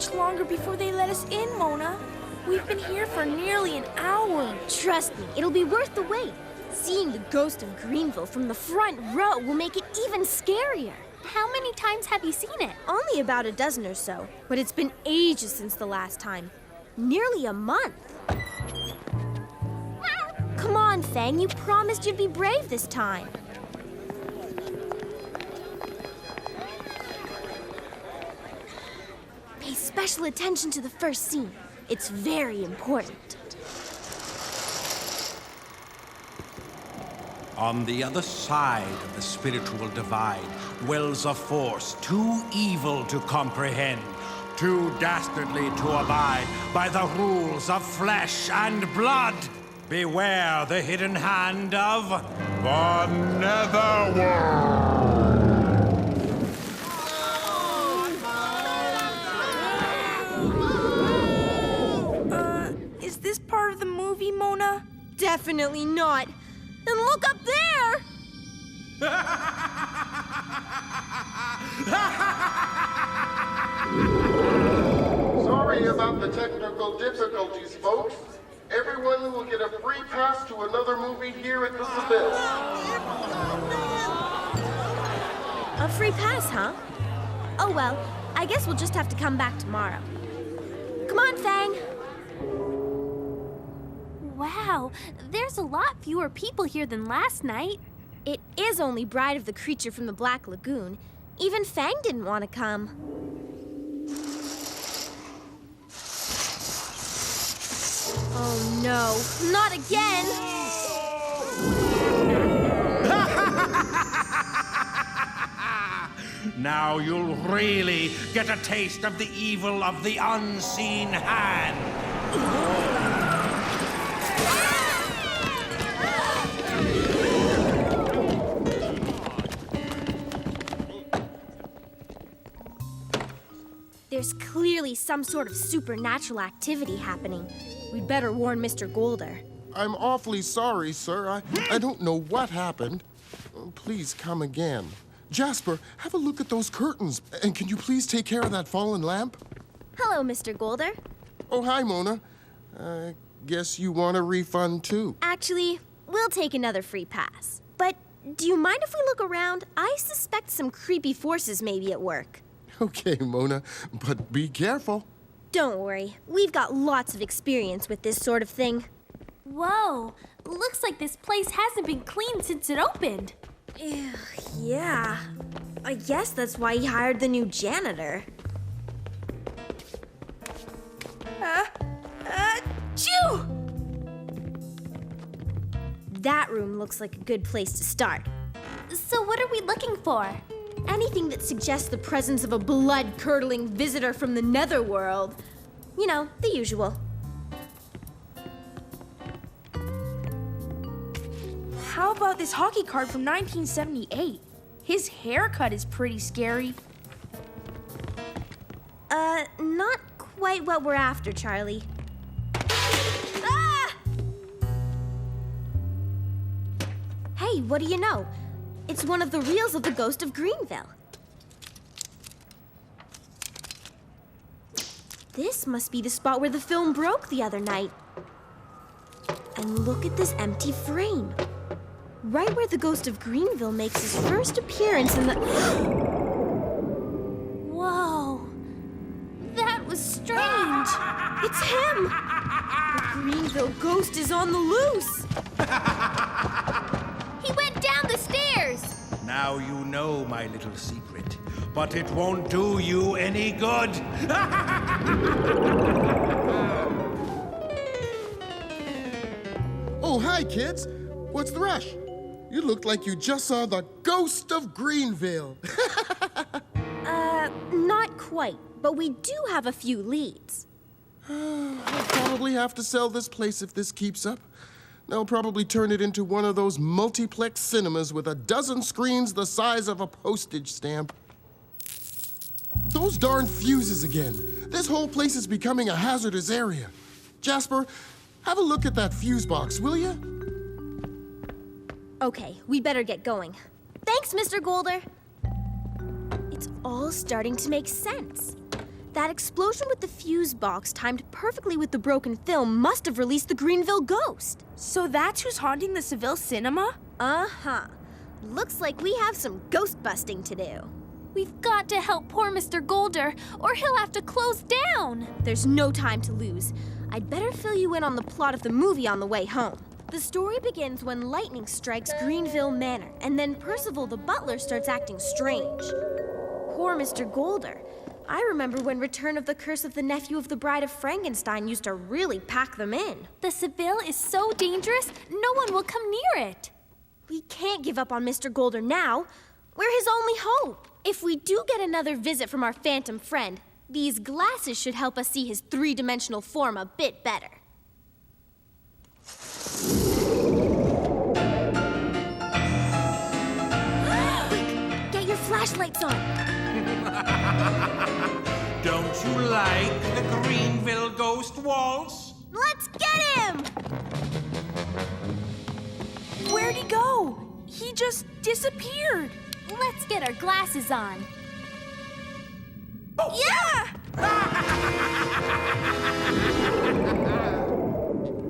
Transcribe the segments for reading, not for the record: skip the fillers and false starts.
much longer before they let us in, Mona. We've been here for nearly an hour. Trust me, it'll be worth the wait. Seeing the ghost of Greenville from the front row will make it even scarier. How many times have you seen it? Only about a dozen or so, but it's been ages since the last time. Nearly a month. Come on, Fang, you promised you'd be brave this time. Pay special attention to the first scene. It's very important. On the other side of the spiritual divide dwells a force too evil to comprehend, too dastardly to abide by the rules of flesh and blood. Beware the hidden hand of the Netherworld. Is this part of the movie, Mona? Definitely not. And look up there! Sorry about the technical difficulties, folks. Everyone will get a free pass to another movie here at the Seville. A free pass, huh? Oh well, I guess we'll just have to come back tomorrow. Come on, Fang. Wow, there's a lot fewer people here than last night. It is only Bride of the Creature from the Black Lagoon. Even Fang didn't want to come. Oh no, not again! Now you'll really get a taste of the evil of the unseen hand. There's clearly some sort of supernatural activity happening. We'd better warn Mr. Golder. I'm awfully sorry, sir. I don't know what happened. Please come again. Jasper, have a look at those curtains. And can you please take care of that fallen lamp? Hello, Mr. Golder. Oh, hi, Mona. Guess you want a refund, too. Actually, we'll take another free pass. But do you mind if we look around? I suspect some creepy forces may be at work. Okay, Mona, but be careful. Don't worry. We've got lots of experience with this sort of thing. Whoa, looks like this place hasn't been cleaned since it opened. Ew, yeah. I guess that's why he hired the new janitor. Achoo! That room looks like a good place to start. So what are we looking for? Anything that suggests the presence of a blood-curdling visitor from the netherworld. You know, the usual. How about this hockey card from 1978? His haircut is pretty scary. Not quite what we're after, Charlie. Ah! Hey, what do you know? It's one of the reels of the ghost of Greenville. This must be the spot where the film broke the other night. And look at this empty frame. Right where the ghost of Greenville makes his first appearance in the... Whoa, that was strange. It's him! The Greenville ghost is on the loose! He went down the stairs. Now you know my little secret, but it won't do you any good. Oh, hi, kids. What's the rush? You looked like you just saw the ghost of Greenville. Not quite, but we do have a few leads. I'll probably have to sell this place if this keeps up. They'll probably turn it into one of those multiplex cinemas with a dozen screens the size of a postage stamp. Those darn fuses again. This whole place is becoming a hazardous area. Jasper, have a look at that fuse box, will you? Okay, we better get going. Thanks, Mr. Golder. It's all starting to make sense. That explosion with the fuse box timed perfectly with the broken film must have released the Greenville ghost. So that's who's haunting the Seville Cinema? Uh-huh. Looks like we have some ghost busting to do. We've got to help poor Mr. Golder, or he'll have to close down. There's no time to lose. I'd better fill you in on the plot of the movie on the way home. The story begins when lightning strikes Greenville Manor, and then Percival the butler starts acting strange. Poor Mr. Golder. I remember when Return of the Curse of the Nephew of the Bride of Frankenstein used to really pack them in. The Seville is so dangerous, no one will come near it. We can't give up on Mr. Golder now. We're his only hope. If we do get another visit from our phantom friend, these glasses should help us see his three-dimensional form a bit better. Quick, get your flashlights on. Don't you like the Greenville Ghost Waltz? Let's get him! Where'd he go? He just disappeared. Let's get our glasses on. Yeah!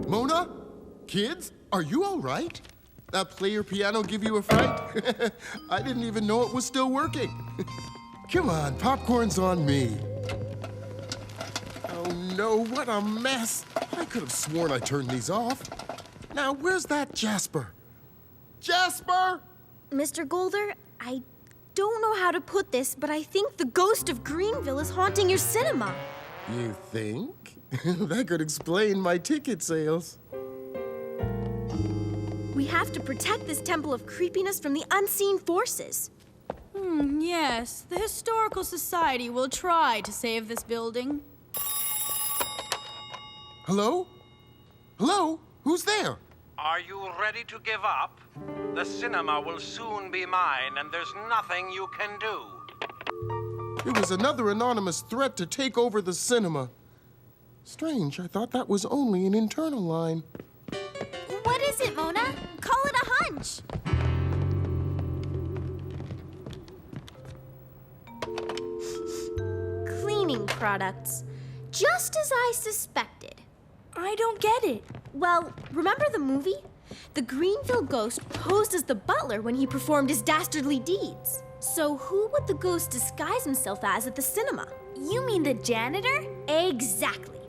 Mona? Kids? Are you all right? That player piano give you a fright? I didn't even know it was still working. Come on, popcorn's on me. Oh no, what a mess. I could have sworn I turned these off. Now, where's that Jasper? Jasper! Mr. Golder, I don't know how to put this, but I think the ghost of Greenville is haunting your cinema. You think? That could explain my ticket sales. We have to protect this temple of creepiness from the unseen forces. Yes, the Historical Society will try to save this building. Hello? Hello? Who's there? Are you ready to give up? The cinema will soon be mine, and there's nothing you can do. It was another anonymous threat to take over the cinema. Strange, I thought that was only an internal line. What is it, Mona? Call it a hunch. Cleaning products. Just as I suspected. I don't get it. Well, remember the movie? The Greenville ghost posed as the butler when he performed his dastardly deeds. So who would the ghost disguise himself as at the cinema? You mean the janitor? Exactly.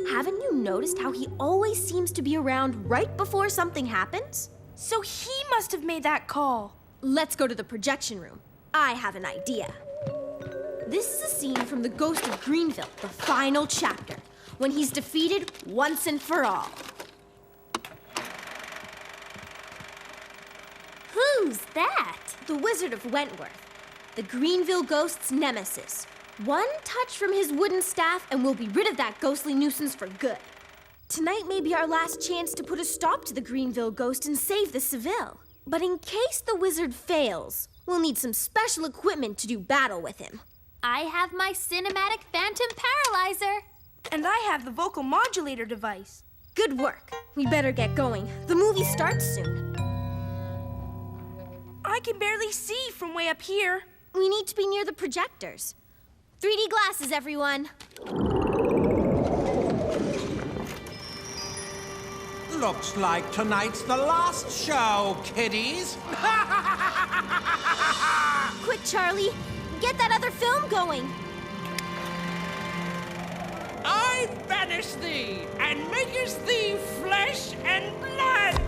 Haven't you noticed how he always seems to be around right before something happens? So he must have made that call. Let's go to the projection room. I have an idea. This is a scene from The Ghost of Greenville, the final chapter, when he's defeated once and for all. Who's that? The Wizard of Wentworth, the Greenville ghost's nemesis. One touch from his wooden staff and we'll be rid of that ghostly nuisance for good. Tonight may be our last chance to put a stop to the Greenville ghost and save the Seville. But in case the wizard fails, we'll need some special equipment to do battle with him. I have my cinematic phantom paralyzer. And I have the vocal modulator device. Good work. We better get going. The movie starts soon. I can barely see from way up here. We need to be near the projectors. 3D glasses, everyone. Looks like tonight's the last show, kiddies. Quick, Charlie. Get that other film going. I banish thee, and makest thee flesh and blood!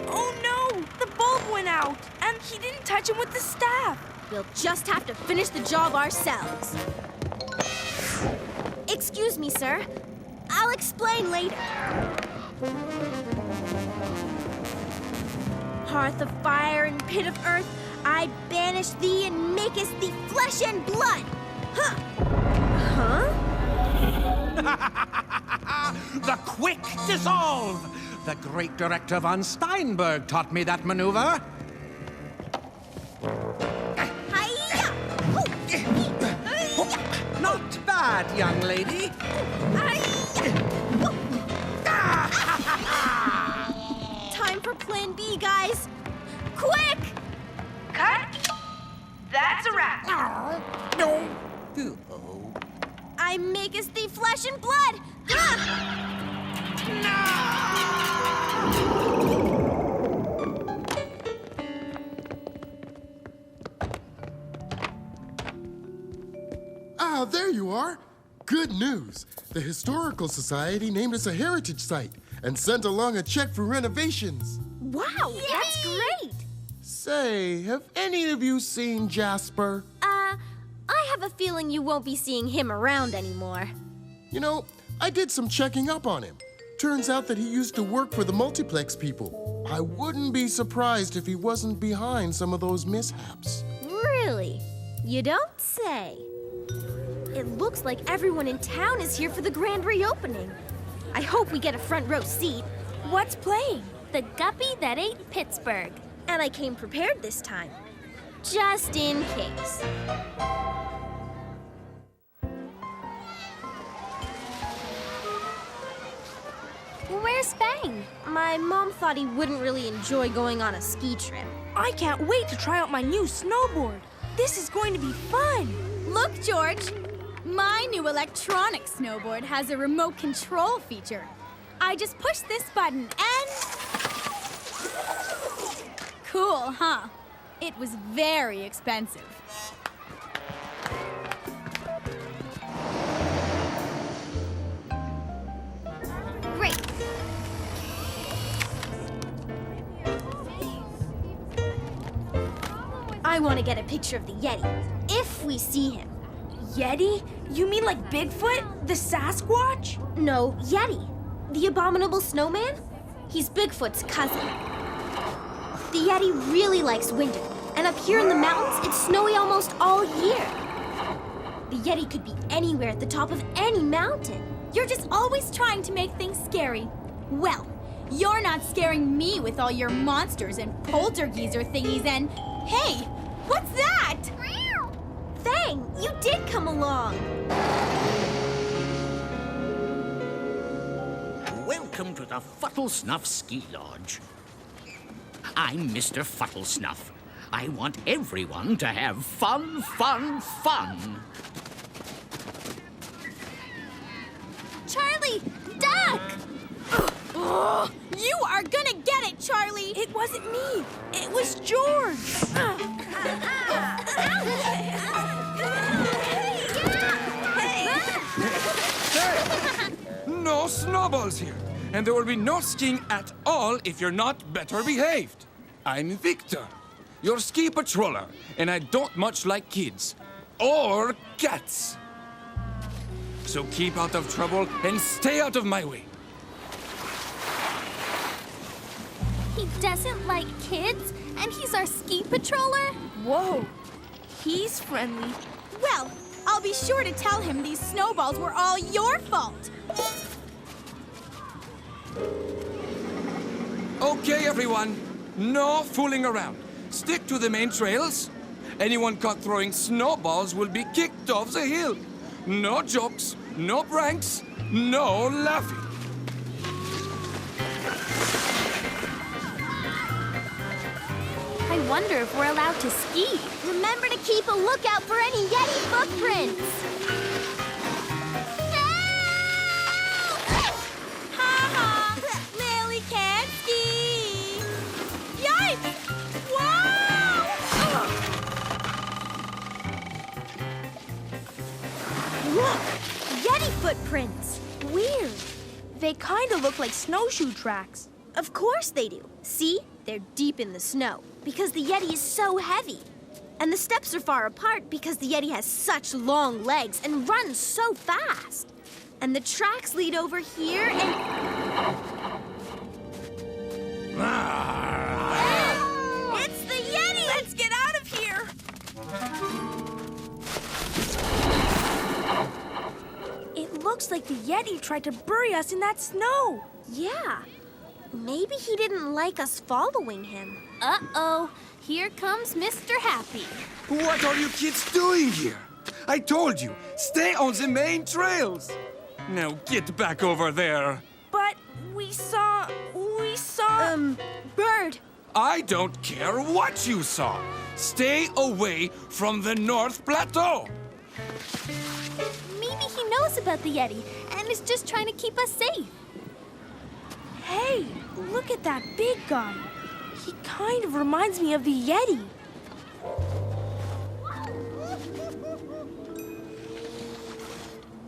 Oh no! The bulb went out, and he didn't touch him with the staff. We'll just have to finish the job ourselves. Excuse me, sir. I'll explain later. Hearth of fire and pit of earth, I banish thee and makest thee flesh and blood. Huh? The quick dissolve. The great director von Steinberg taught me that maneuver. Hi-ya! Oh, Not bad, young lady. Time for plan B, guys. Quick! Cut. That's a wrap. No. I maketh thee flesh and blood! Ah, there you are. Good news. The Historical Society named us a heritage site and sent along a check for renovations. Wow, that's great! Say, have any of you seen Jasper? I have a feeling you won't be seeing him around anymore. You know, I did some checking up on him. Turns out that he used to work for the multiplex people. I wouldn't be surprised if he wasn't behind some of those mishaps. Really? You don't say. It looks like everyone in town is here for the grand reopening. I hope we get a front row seat. What's playing? The guppy that ate Pittsburgh. And I came prepared this time. Just in case. Where's Fang? My mom thought he wouldn't really enjoy going on a ski trip. I can't wait to try out my new snowboard. This is going to be fun. Look, George. My new electronic snowboard has a remote control feature. I just push this button and... Cool, huh? It was very expensive. Great. I want to get a picture of the Yeti, if we see him. Yeti? You mean like Bigfoot? The Sasquatch? No, Yeti. The abominable snowman? He's Bigfoot's cousin. The Yeti really likes winter, and up here in the mountains, it's snowy almost all year. The Yeti could be anywhere at the top of any mountain. You're just always trying to make things scary. Well, you're not scaring me with all your monsters and poltergeiser thingies and... Hey, what's that? Fang, you did come along. Welcome to the Futtlesnuff Ski Lodge. I'm Mr. Futtlesnuff. I want everyone to have fun, fun, fun. Charlie, duck! You are gonna get it, Charlie! It wasn't me. It was George. No snowballs here, and there will be no skiing at all if you're not better behaved. I'm Victor, your ski patroller, and I don't much like kids or cats. So keep out of trouble and stay out of my way. He doesn't like kids, and he's our ski patroller? Whoa. He's friendly. Well, I'll be sure to tell him these snowballs were all your fault. Okay, everyone, no fooling around. Stick to the main trails. Anyone caught throwing snowballs will be kicked off the hill. No jokes, no pranks, no laughing. I wonder if we're allowed to ski. Remember to keep a lookout for any Yeti footprints. Ha-ha! Lily can't ski! Yikes! Whoa! Look, Yeti footprints. Weird. They kind of look like snowshoe tracks. Of course they do. See? They're deep in the snow because the Yeti is so heavy. And the steps are far apart because the Yeti has such long legs and runs so fast. And the tracks lead over here and... It's the Yeti! Let's get out of here. It looks like the Yeti tried to bury us in that snow. Yeah. Maybe he didn't like us following him. Uh-oh, here comes Mr. Happy. What are you kids doing here? I told you, stay on the main trails. Now get back over there. But we saw... Bird! I don't care what you saw. Stay away from the North Plateau. Maybe he knows knows about the Yeti and is just trying to keep us safe. Hey, look at that big guy. He kind of reminds me of the Yeti.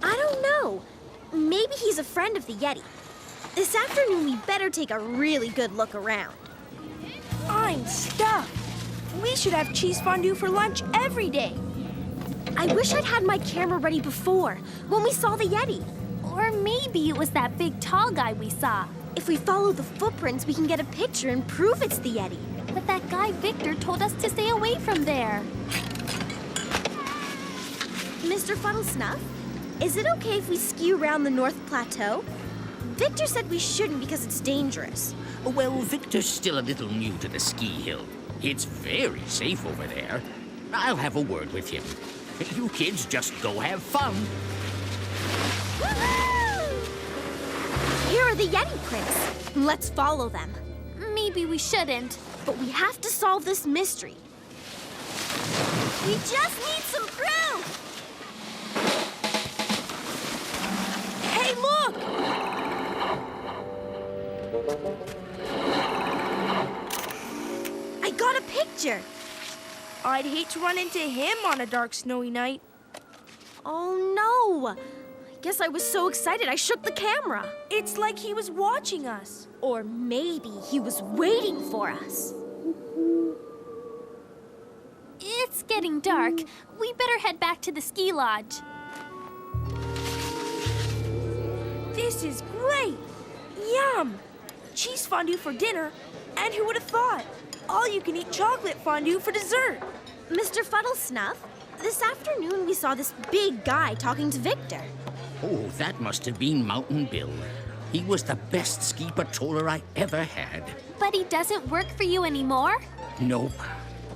I don't know. Maybe he's a friend of the Yeti. This afternoon, we better take a really good look around. I'm stuffed. We should have cheese fondue for lunch every day. I wish I'd had my camera ready before, when we saw the Yeti. Or maybe it was that big tall guy we saw. If we follow the footprints, we can get a picture and prove it's the Yeti. But that guy Victor told us to stay away from there. Mr. Fuddlesnuff, is it okay if we ski around the North Plateau? Victor said we shouldn't because it's dangerous. Well, Victor's still a little new to the ski hill. It's very safe over there. I'll have a word with him. You kids just go have fun. Here are the Yeti prints. Let's follow them. Maybe we shouldn't. But we have to solve this mystery. We just need some proof! Hey, look! I got a picture. I'd hate to run into him on a dark, snowy night. Oh, no. I guess I was so excited I shook the camera. It's like he was watching us. Or maybe he was waiting for us. It's getting dark. We better head back to the ski lodge. This is great. Yum! Cheese fondue for dinner, and who would have thought? All-you-can-eat chocolate fondue for dessert. Mr. Fuddlesnuff, this afternoon we saw this big guy talking to Victor. Oh, that must have been Mountain Bill. He was the best ski patroller I ever had. But he doesn't work for you anymore? Nope.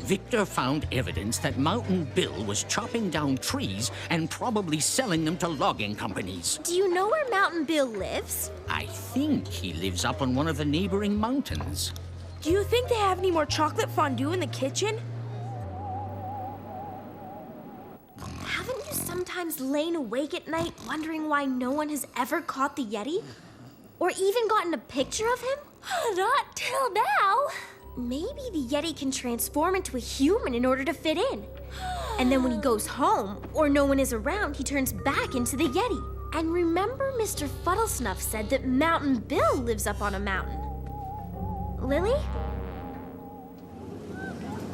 Victor found evidence that Mountain Bill was chopping down trees and probably selling them to logging companies. Do you know where Mountain Bill lives? I think he lives up on one of the neighboring mountains. Do you think they have any more chocolate fondue in the kitchen? Haven't you sometimes lain awake at night wondering why no one has ever caught the Yeti? Or even gotten a picture of him? Not till now. Maybe the Yeti can transform into a human in order to fit in. And then when he goes home, or no one is around, he turns back into the Yeti. And remember Mr. Fuddlesnuff said that Mountain Bill lives up on a mountain. Lily?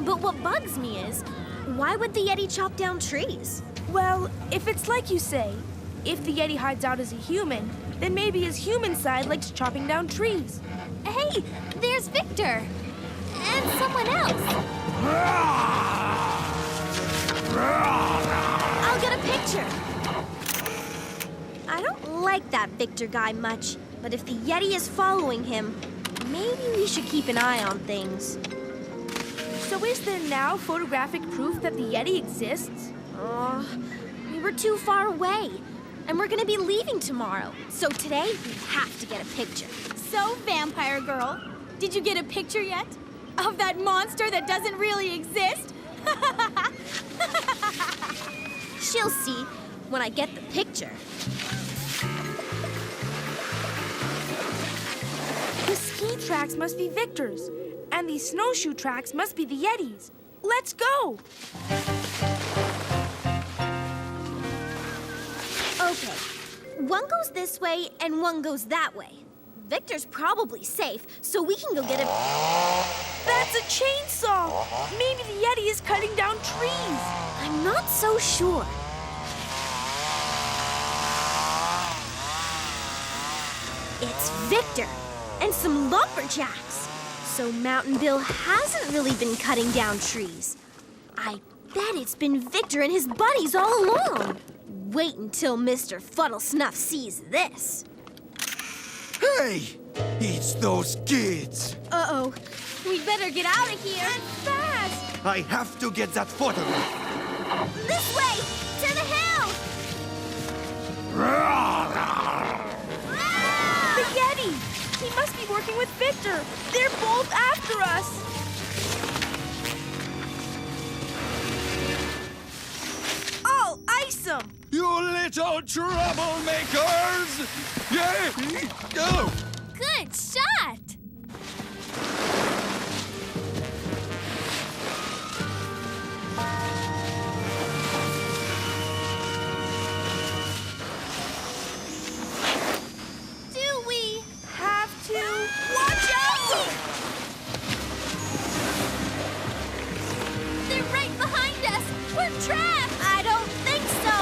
But what bugs me is, why would the Yeti chop down trees? Well, if it's like you say, if the Yeti hides out as a human, then maybe his human side likes chopping down trees. Hey, there's Victor. And someone else. I'll get a picture. I don't like that Victor guy much, but if the Yeti is following him, maybe we should keep an eye on things. So is there now photographic proof that the Yeti exists? We were too far away, and we're gonna be leaving tomorrow. So today, we have to get a picture. So, Vampire Girl, did you get a picture yet? Of that monster that doesn't really exist? She'll see when I get the picture. The ski tracks must be Victor's, and these snowshoe tracks must be the Yeti's. Let's go! Okay, one goes this way and one goes that way. Victor's probably safe, so we can go get a... That's a chainsaw! Maybe the Yeti is cutting down trees. I'm not so sure. It's Victor and some lumberjacks. So Mountain Bill hasn't really been cutting down trees. I bet it's been Victor and his buddies all along. Wait until Mr. Fuddlesnuff sees this. Hey! It's those kids! Uh-oh. We'd better get out of here. And fast! I have to get that photograph! This way! To the hill! The Yeti! He must be working with Victor. They're both after us. I'll ice them. You little troublemakers! Yeah! Oh. Good shot! Do we have to watch out? They're right behind us! We're trapped! I don't think so.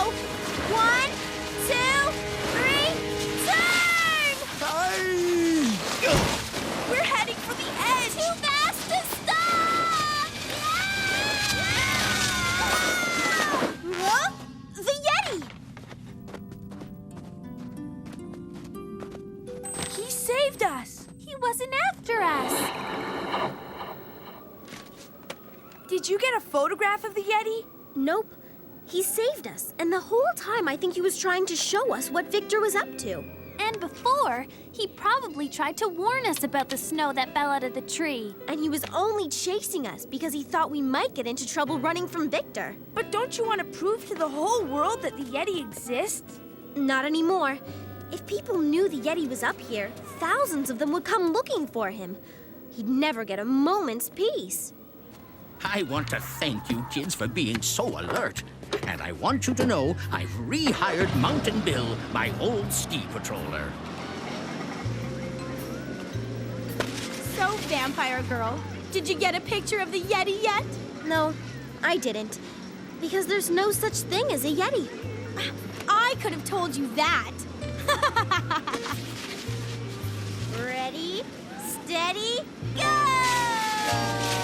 1, 2, 3, turn! We're heading for the edge. Too fast to stop! Huh? The Yeti! He saved us. He wasn't after us. Did you get a photograph of the Yeti? Nope. He saved us, and the whole time I think he was trying to show us what Victor was up to. And before, he probably tried to warn us about the snow that fell out of the tree. And he was only chasing us because he thought we might get into trouble running from Victor. But don't you want to prove to the whole world that the Yeti exists? Not anymore. If people knew the Yeti was up here, thousands of them would come looking for him. He'd never get a moment's peace. I want to thank you kids for being so alert. And I want you to know I've rehired Mountain Bill, my old ski patroller. So, Vampire Girl, did you get a picture of the Yeti yet? No, I didn't. Because there's no such thing as a Yeti. I could have told you that. Ready, steady, go!